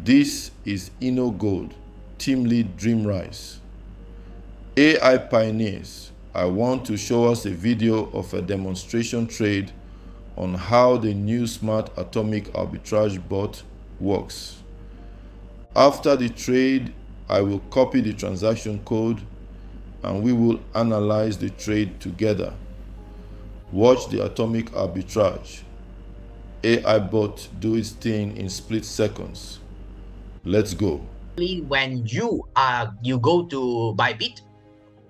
This is Inno Gold, Team Lead Dream Rise. AI pioneers, I want to show us a video of a demonstration trade on how the new smart Atomic Arbitrage bot works. After the trade, I will copy the transaction code and we will analyze the trade together. Watch the Atomic Arbitrage AI bot do its thing in split seconds. Let's go. When you go to Bybit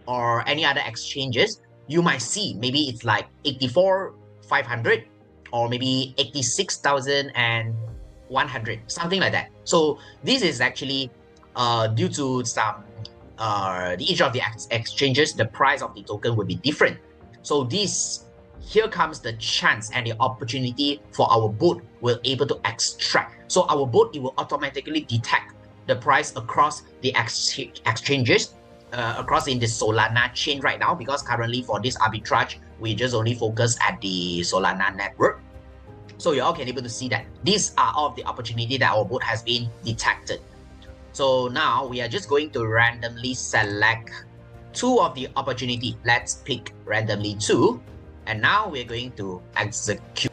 or any other exchanges, you might see maybe it's like 84,500 or maybe 86,100, something like that. So this is actually due to some each of the exchanges, the price of the token will be different. So here comes the chance and the opportunity for our bot will able to extract. So our bot, it will automatically detect the price across the exchanges, across in the Solana chain right now, because currently for this arbitrage, we just only focus at the Solana network. So you all can able to see that these are all of the opportunity that our bot has been detected. So now we are just going to randomly select two of the opportunity. Let's pick randomly two. And now we're going to execute.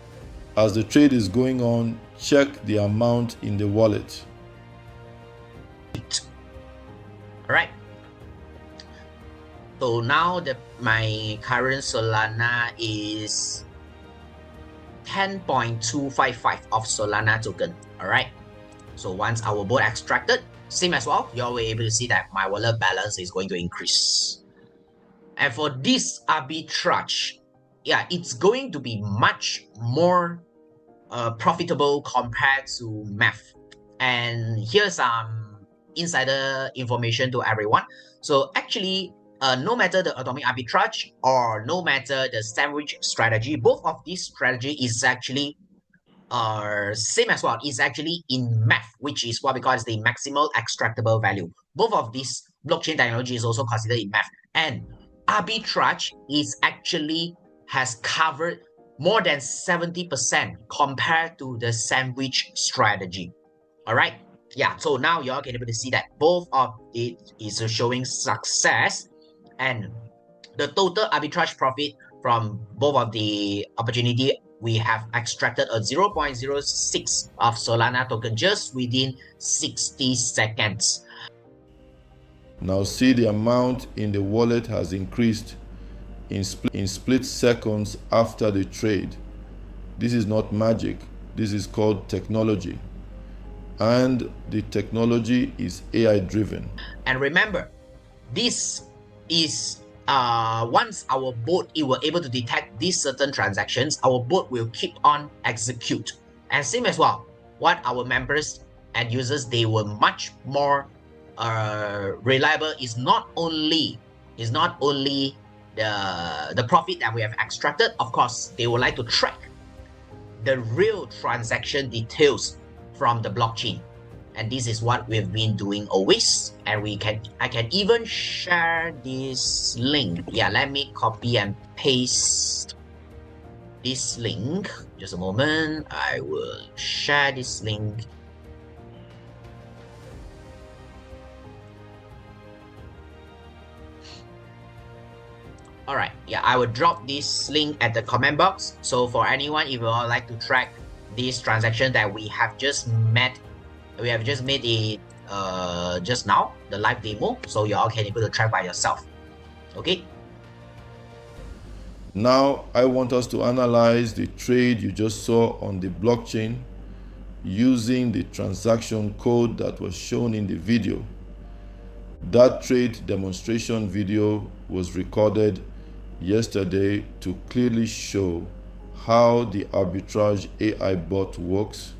As the trade is going on, check the amount in the wallet. All right. So now my current Solana is 10.255 of Solana token. All right. So once our bot extracted, same as well, you all will able to see that my wallet balance is going to increase. And for this arbitrage, yeah, it's going to be much more profitable compared to math. And here's some insider information to everyone. So actually, no matter the atomic arbitrage or no matter the sandwich strategy, both of these strategy is actually same as well. It's actually in math, which is what we call as the maximal extractable value. Both of these blockchain technology is also considered in math. And arbitrage is actually has covered more than 70% compared to the sandwich strategy. All right. Yeah, so now you all can able to see that both of it is showing success, and the total arbitrage profit from both of the opportunity, we have extracted a 0.06 of Solana token just within 60 seconds. Now see the amount in the wallet has increased in split seconds after the trade. This is not magic. This is called technology. And the technology is AI driven. And remember, this is once our bot it will able to detect these certain transactions, our bot will keep on execute. And same as well, what our members and users, they were much more reliable is not only the profit that we have extracted. Of course, they would like to track the real transaction details from the blockchain. And this is what we've been doing always. And I can even share this link. Yeah, let me copy and paste this link. Just a moment. I will share this link. All right, yeah, I will drop this link at the comment box. So for anyone, if you would like to track this transaction that we have just made it just now, the live demo, so you all can able to track by yourself. Okay. Now I want us to analyze the trade you just saw on the blockchain using the transaction code that was shown in the video. That trade demonstration video was recorded yesterday to clearly show how the arbitrage AI bot works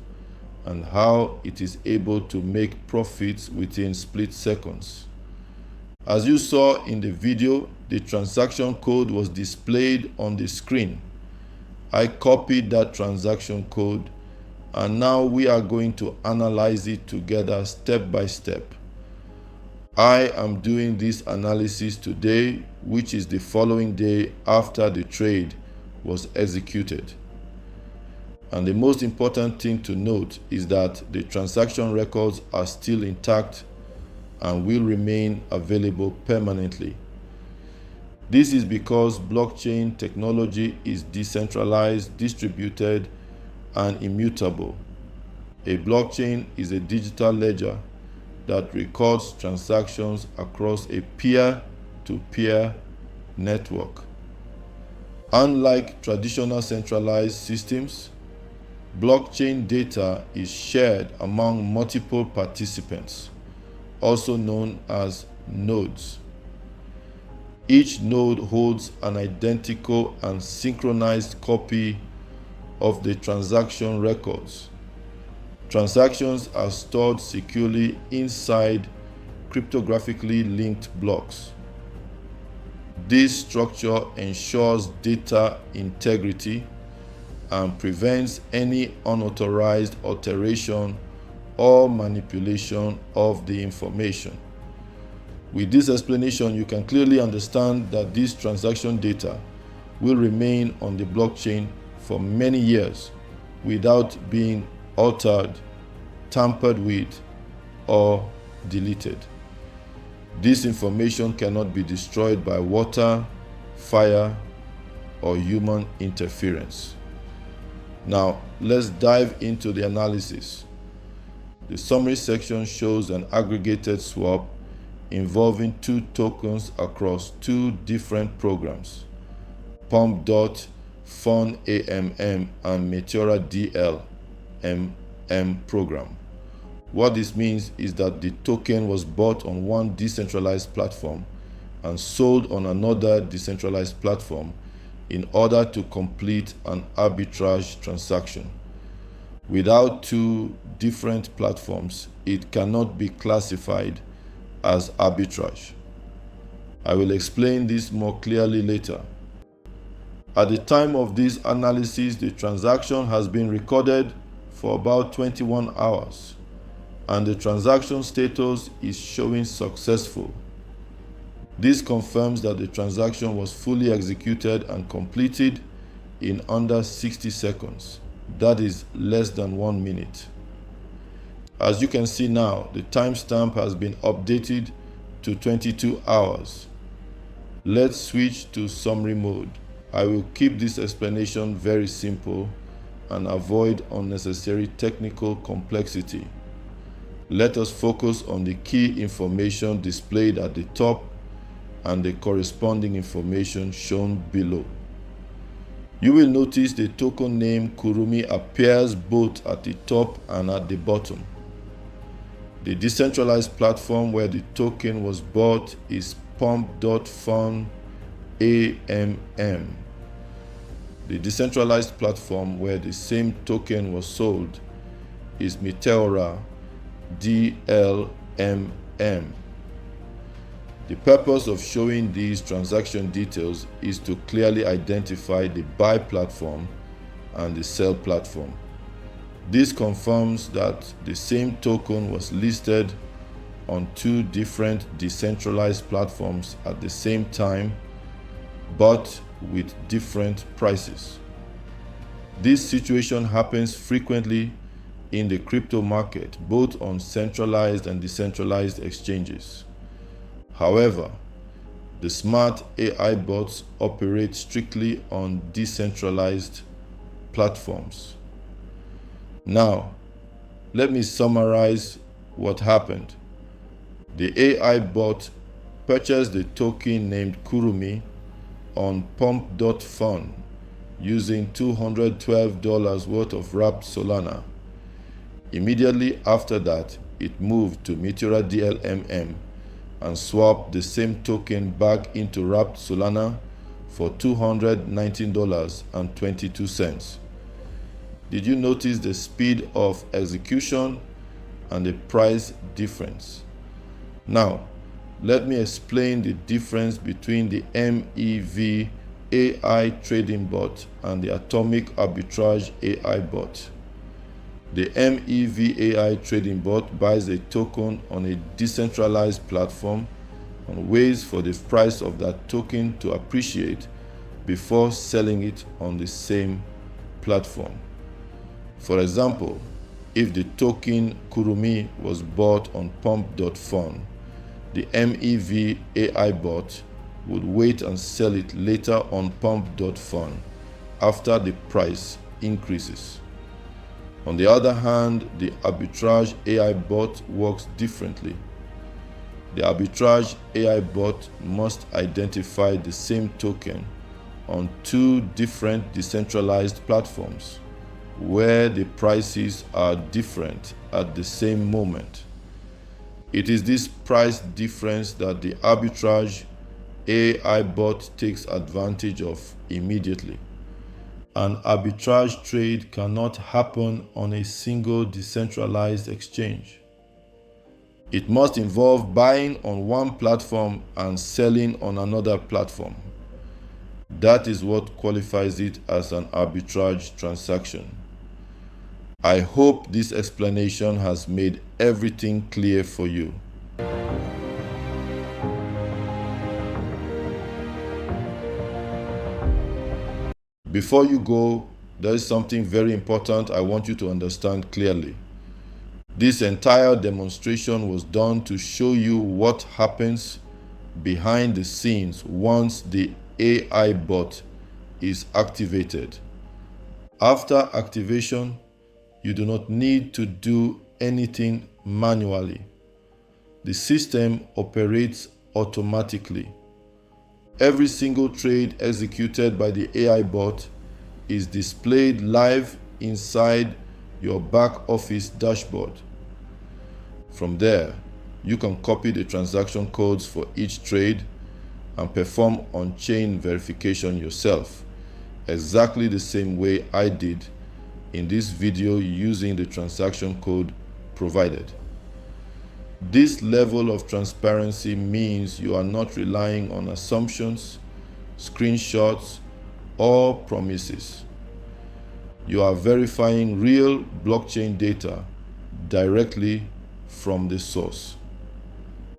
and how it is able to make profits within split seconds. As you saw in the video, the transaction code was displayed on the screen. I copied that transaction code and now we are going to analyze it together step by step. I am doing this analysis today, which is the following day after the trade was executed. And the most important thing to note is that the transaction records are still intact and will remain available permanently. This is because blockchain technology is decentralized, distributed, and immutable. A blockchain is a digital ledger that records transactions across a peer-to-peer network. Unlike traditional centralized systems, blockchain data is shared among multiple participants, also known as nodes. Each node holds an identical and synchronized copy of the transaction records. Transactions are stored securely inside cryptographically linked blocks. This structure ensures data integrity and prevents any unauthorized alteration or manipulation of the information. With this explanation, you can clearly understand that this transaction data will remain on the blockchain for many years without being altered, tampered with, or deleted. This information cannot be destroyed by water, fire, or human interference. Now, let's dive into the analysis. The summary section shows an aggregated swap involving two tokens across two different programs, Pump.Fun AMM and Meteora DLMM program. What this means is that the token was bought on one decentralized platform and sold on another decentralized platform in order to complete an arbitrage transaction. Without two different platforms, it cannot be classified as arbitrage. I will explain this more clearly later. At the time of this analysis, the transaction has been recorded for about 21 hours, and the transaction status is showing successful. This confirms that the transaction was fully executed and completed in under 60 seconds. That is less than 1 minute. As you can see now, the timestamp has been updated to 22 hours. Let's switch to summary mode. I will keep this explanation very simple and avoid unnecessary technical complexity. Let us focus on the key information displayed at the top and the corresponding information shown below. You will notice the token name Kurumi appears both at the top and at the bottom. The decentralized platform where the token was bought is Pump.Fun AMM. The decentralized platform where the same token was sold is Meteora DLMM. The purpose of showing these transaction details is to clearly identify the buy platform and the sell platform. This confirms that the same token was listed on two different decentralized platforms at the same time, but with different prices. This situation happens frequently in the crypto market, both on centralized and decentralized exchanges. However, the smart AI bots operate strictly on decentralized platforms. Now, let me summarize what happened. The AI bot purchased the token named Kurumi on Pump.Fun using $212 worth of wrapped Solana. Immediately after that, it moved to Meteora DLMM and swapped the same token back into wrapped Solana for $219.22. Did you notice the speed of execution and the price difference? Now, let me explain the difference between the MEV AI trading bot and the Atomic Arbitrage AI bot. The MEV AI trading bot buys a token on a decentralized platform and waits for the price of that token to appreciate before selling it on the same platform. For example, if the token Kurumi was bought on pump.fun, the MEV AI bot would wait and sell it later on pump.fun after the price increases. On the other hand, the Arbitrage AI bot works differently. The Arbitrage AI bot must identify the same token on two different decentralized platforms where the prices are different at the same moment. It is this price difference that the Arbitrage AI bot takes advantage of immediately. An arbitrage trade cannot happen on a single decentralized exchange. It must involve buying on one platform and selling on another platform. That is what qualifies it as an arbitrage transaction. I hope this explanation has made everything clear for you. Before you go, there is something very important I want you to understand clearly. This entire demonstration was done to show you what happens behind the scenes once the AI bot is activated. After activation, you do not need to do anything manually. The system operates automatically. Every single trade executed by the AI bot is displayed live inside your back office dashboard. From there, you can copy the transaction codes for each trade and perform on-chain verification yourself, exactly the same way I did in this video using the transaction code provided. This level of transparency means you are not relying on assumptions, screenshots, or promises. You are verifying real blockchain data directly from the source.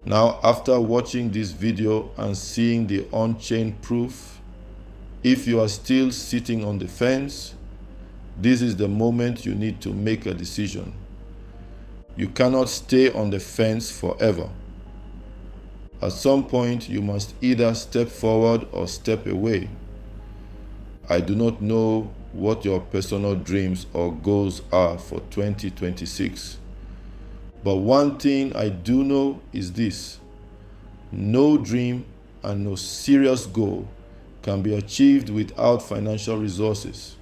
Now, after watching this video and seeing the on-chain proof, if you are still sitting on the fence, this is the moment you need to make a decision. You cannot stay on the fence forever. At some point, you must either step forward or step away. I do not know what your personal dreams or goals are for 2026. But one thing I do know is this: no dream and no serious goal can be achieved without financial resources.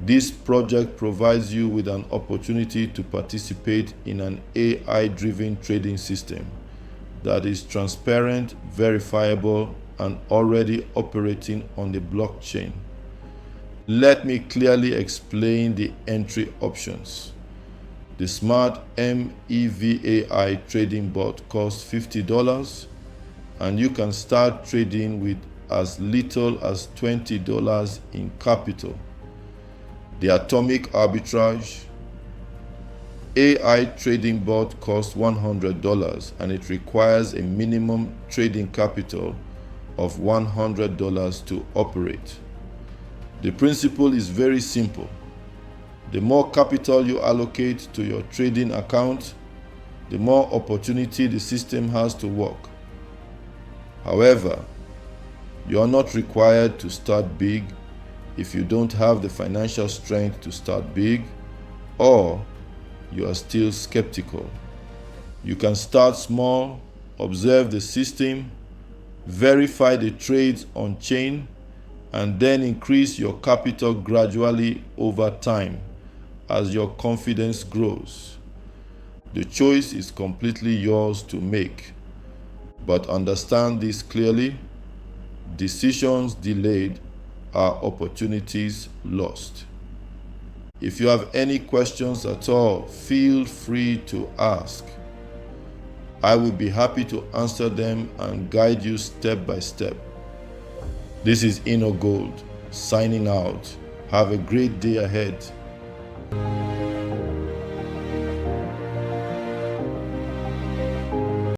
This project provides you with an opportunity to participate in an AI-driven trading system that is transparent, verifiable, and already operating on the blockchain. Let me clearly explain the entry options. The Smart MEVAI trading bot costs $50, and you can start trading with as little as $20 in capital. The Atomic Arbitrage AI trading bot costs $100, and it requires a minimum trading capital of $100 to operate. The principle is very simple. The more capital you allocate to your trading account, the more opportunity the system has to work. However, you are not required to start big if you don't have the financial strength to start big, or you are still skeptical. You can start small, observe the system, verify the trades on chain, and then increase your capital gradually over time as your confidence grows. The choice is completely yours to make, but understand this clearly: decisions delayed are opportunities lost. If you have any questions at all, feel free to ask. I will be happy to answer them and guide you step by step. This is InnoGold signing out. Have a great day ahead.